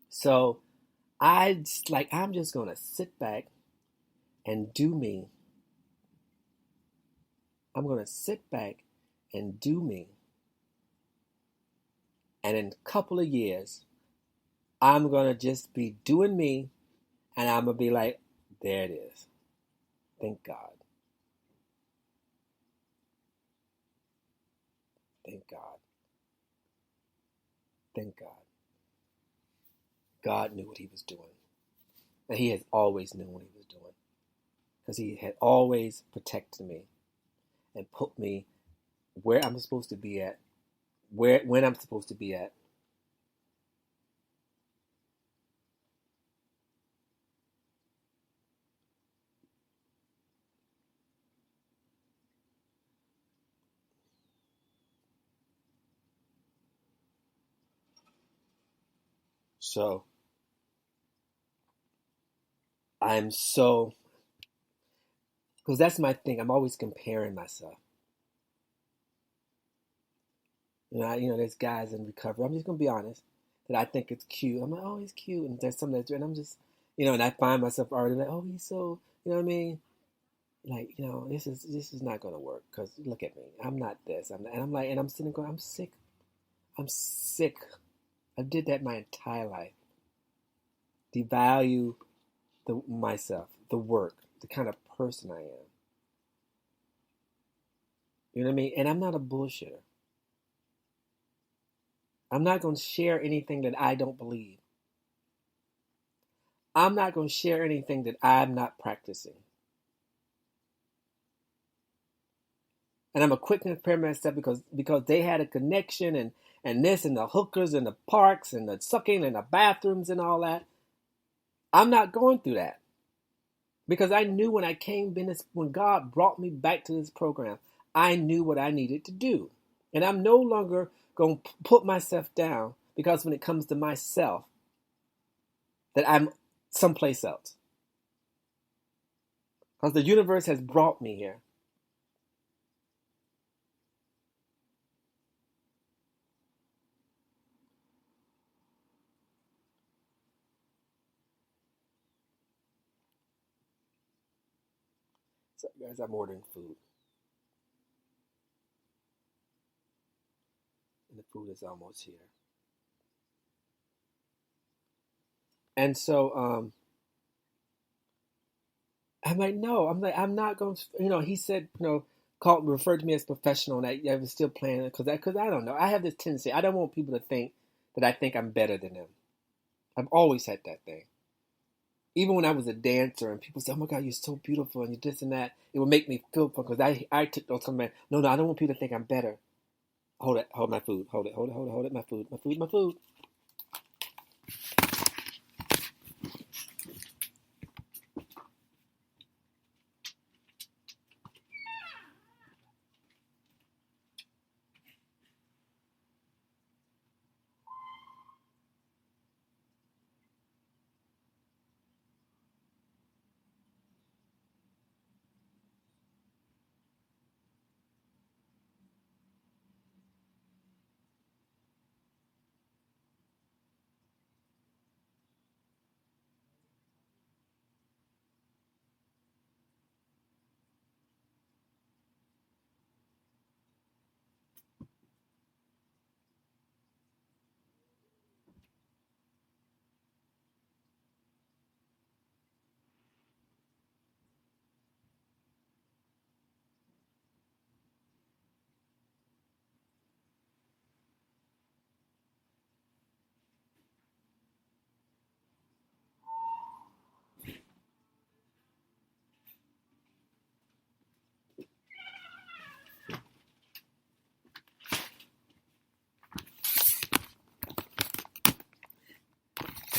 So I'm just gonna sit back and do me. I'm gonna sit back and do me. And in a couple of years, I'm gonna just be doing me, and I'm gonna be like, there it is. Thank God. Thank God. Thank God. God knew what he was doing. And he has always known what he was doing. Because he had always protected me and put me where I'm supposed to be at, when I'm supposed to be at. So I'm so, because that's my thing. I'm always comparing myself. There's guys in recovery. I'm just gonna be honest that I think it's cute. I'm like, oh, he's cute, and there's some that's, and I'm just, and I find myself already like, oh, he's so, you know what I mean? Like, this is not gonna work because look at me. I'm not this. I'm not, and I'm like, and I'm sitting going, I'm sick. I'm sick. I did that my entire life. Devalue myself, the work, the kind of person I am. You know what I mean? And I'm not a bullshitter. I'm not going to share anything that I don't believe. I'm not going to share anything that I'm not practicing. And I'm a quick to compare myself because they had a connection and this and the hookers and the parks and the sucking and the bathrooms and all that. I'm not going through that because I knew when I came in this, when God brought me back to this program, I knew what I needed to do. And I'm no longer going to put myself down because when it comes to myself, that I'm someplace else. Because the universe has brought me here. So, guys, I'm ordering food. And the food is almost here. And so I'm like, no, I'm not going to, he said, referred to me as professional, and I was still playing it because I don't know. I have this tendency. I don't want people to think that I think I'm better than them. I've always had that thing. Even when I was a dancer and people say, oh my God, you're so beautiful and you're this and that, it would make me feel fun because I took those comments. No, I don't want people to think I'm better. Hold my food. Hold it, my food.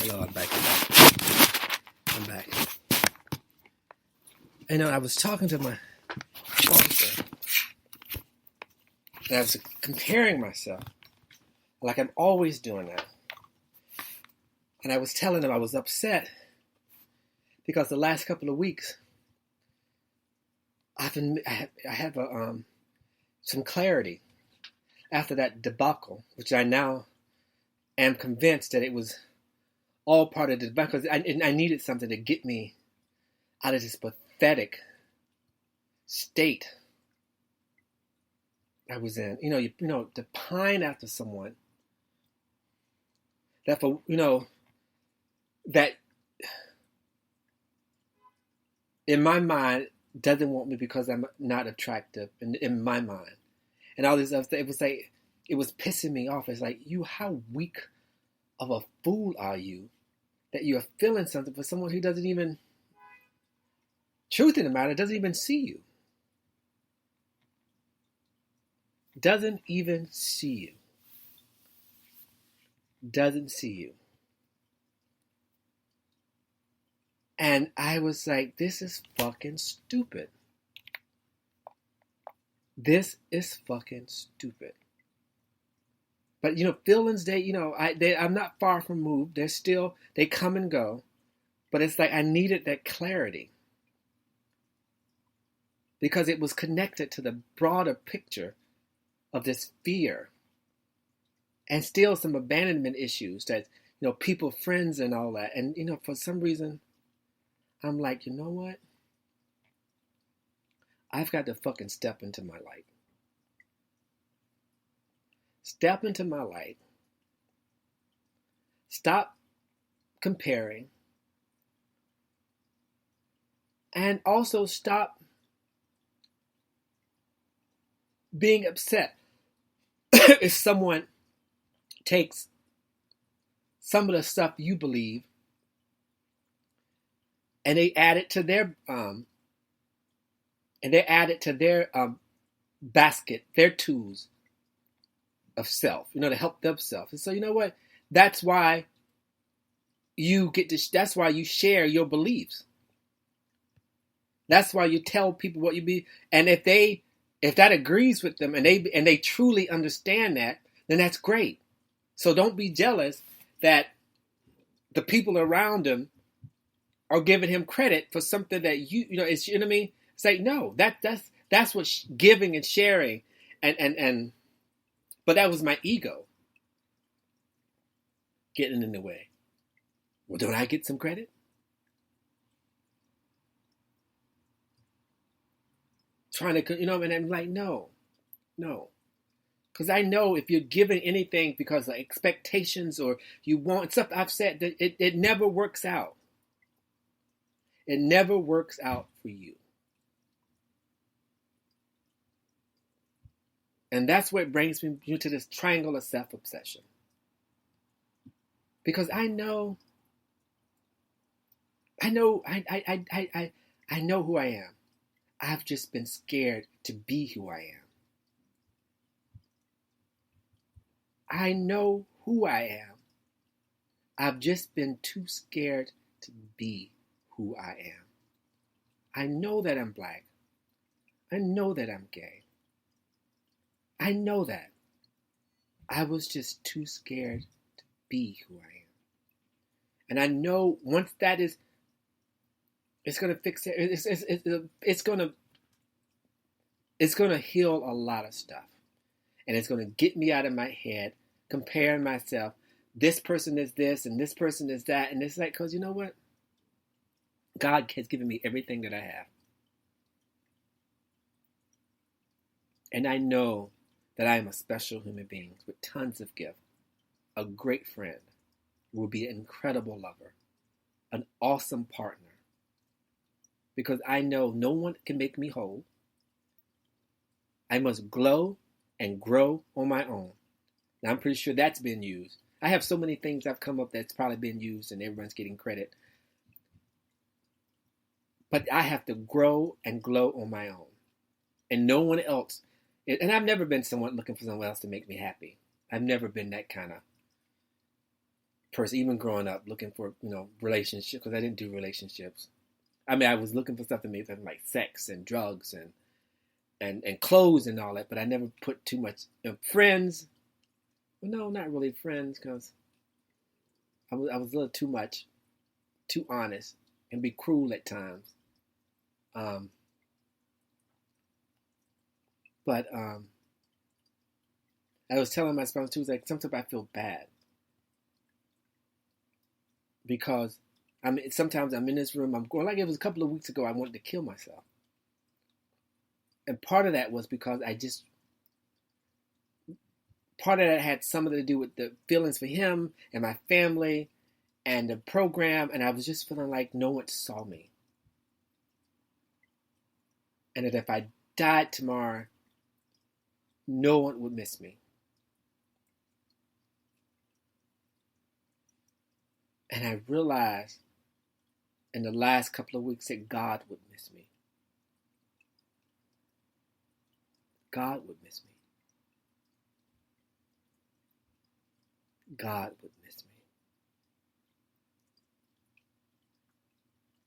Hello, I'm back. I'm back. I was talking to my sponsor, and I was comparing myself, like I'm always doing that. And I was telling him I was upset because the last couple of weeks, I have some clarity after that debacle, which I now am convinced that it was all part of this because I needed something to get me out of this pathetic state I was in. To pine after someone that that in my mind doesn't want me because I'm not attractive in my mind, and all this other stuff. It was like it was pissing me off. It's like, how weak of a fool are you that you are feeling something for someone who doesn't even, truth in the matter, doesn't even see you. Doesn't even see you. Doesn't see you. And I was like, this is fucking stupid. This is fucking stupid. But feelings, I'm not far from moved. They come and go. But it's like I needed that clarity. Because it was connected to the broader picture of this fear. And still some abandonment issues that, people, friends and all that. And, for some reason, I'm like, you know what? I've got to fucking step into my light. Step into my light. Stop comparing. And also stop being upset if someone takes some of the stuff you believe and they add it to their basket, their tools of self, to help themselves. And so, you know what? That's why that's why you share your beliefs. That's why you tell people what you be. And if that agrees with them and they truly understand that, then that's great. So don't be jealous that the people around him are giving him credit for something that it's, what I mean? It's like, no, that's what giving and sharing and but that was my ego getting in the way. Well, don't I get some credit? Trying to, and I'm like, no. Because I know if you're giving anything because of expectations or you want stuff, I've said that it never works out. It never works out for you. And that's what brings me to this triangle of self-obsession. Because I know who I am. I've just been scared to be who I am. I know who I am. I've just been too scared to be who I am. I know that I'm black. I know that I'm gay. I know that. I was just too scared to be who I am. And I know once that is, it's going to fix it. It's going to heal a lot of stuff. And it's going to get me out of my head, comparing myself. This person is this and this person is that. And it's like, because you know what? God has given me everything that I have. And I know that I am a special human being with tons of gifts, a great friend, will be an incredible lover, an awesome partner. Because I know no one can make me whole. I must glow and grow on my own. Now, I'm pretty sure that's been used. I have so many things I've come up that's probably been used and everyone's getting credit. But I have to grow and glow on my own. And no one else. And I've never been someone looking for someone else to make me happy. I've never been that kind of person, even growing up, looking for, relationships, because I didn't do relationships. I mean, I was looking for stuff to make them like sex and drugs and clothes and all that, but I never put too much, friends. Well, no, not really friends, because I was a little too honest, and be cruel at times. But I was telling my spouse too, like sometimes I feel bad because sometimes I'm in this room, I'm going, like it was a couple of weeks ago, I wanted to kill myself. And part of that was because part of that had something to do with the feelings for him and my family and the program. And I was just feeling like no one saw me. And that if I died tomorrow, no one would miss me. And I realized in the last couple of weeks that God would miss me. God would miss me. God would miss me.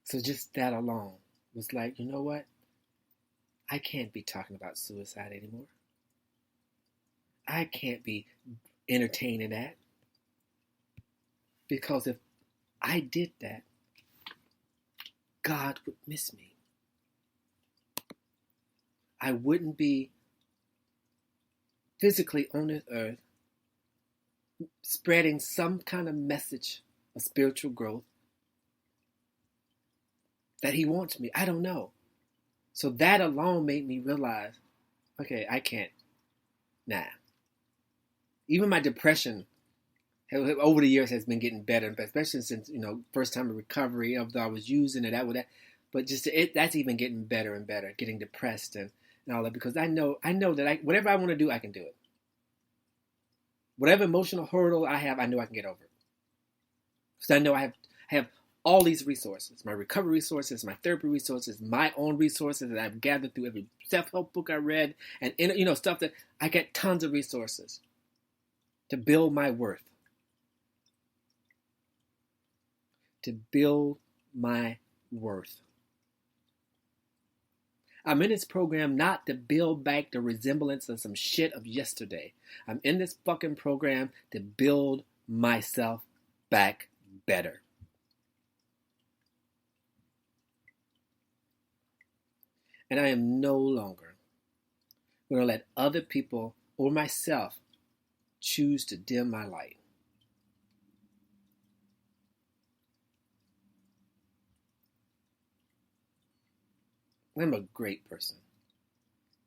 So just that alone was like, you know what? I can't be talking about suicide anymore. I can't be entertaining that. Because if I did that, God would miss me. I wouldn't be physically on this earth spreading some kind of message of spiritual growth that he wants me. I don't know. So that alone made me realize, okay, I can't. Nah. Even my depression over the years has been getting better, especially since, first time of recovery, although I was using it, but just that's even getting better and better, getting depressed and all that, because I know that whatever I want to do, I can do it. Whatever emotional hurdle I have, I know I can get over it. Because I know I have all these resources, my recovery resources, my therapy resources, my own resources that I've gathered through every self-help book I read, and stuff that I get tons of resources to build my worth. To build my worth. I'm in this program not to build back the resemblance of some shit of yesterday. I'm in this fucking program to build myself back better. And I am no longer going to let other people or myself choose to dim my light. I'm a great person.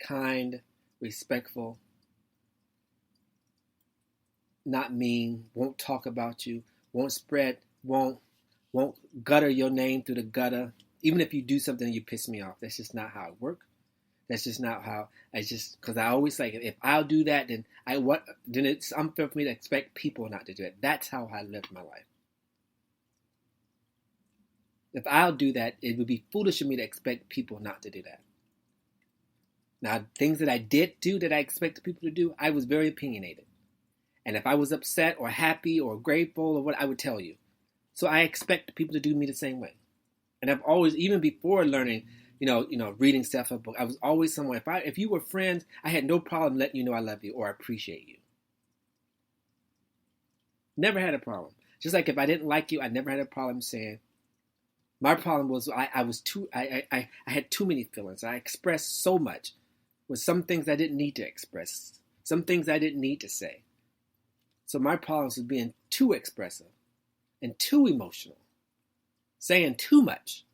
Kind, respectful, not mean, won't talk about you, won't gutter your name through the gutter. Even if you do something and you piss me off, that's just not how it works. That's just not how because I always say, if I'll do that, then it's unfair for me to expect people not to do it. That's how I live my life. If I'll do that, it would be foolish of me to expect people not to do that. Now, things that I did do that I expected people to do, I was very opinionated. And if I was upset or happy or grateful or what, I would tell you. So I expect people to do me the same way. And I've always, even before learning, reading self-help book, I was always someone, if you were friends, I had no problem letting you know I love you or I appreciate you. Never had a problem. Just like if I didn't like you, I never had a problem saying. My problem was I had too many feelings. I expressed so much with some things I didn't need to express, some things I didn't need to say. So my problems was being too expressive and too emotional, saying too much,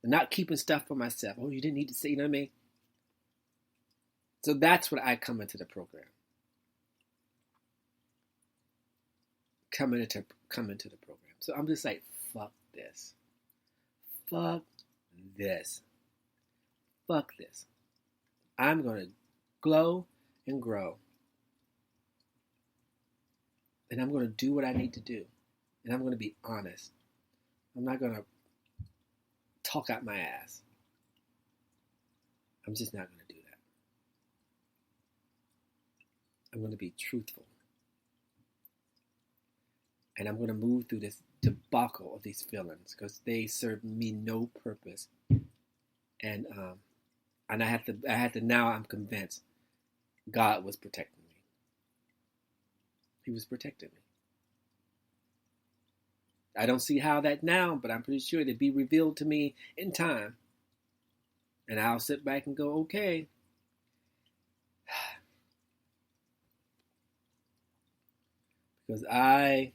and not keeping stuff for myself. Oh, you didn't need to say, you know what I mean? So that's what I come into the program. Come into the program. So I'm just like, fuck this. Fuck this. Fuck this. I'm going to glow and grow. And I'm going to do what I need to do. And I'm going to be honest. I'm not going to talk out my ass. I'm just not going to do that. I'm going to be truthful. And I'm going to move through this debacle of these feelings because they serve me no purpose. And I had to now I'm convinced God was protecting me. He was protecting me. I don't see how that now, but I'm pretty sure it'll be revealed to me in time. And I'll sit back and go, okay. Because I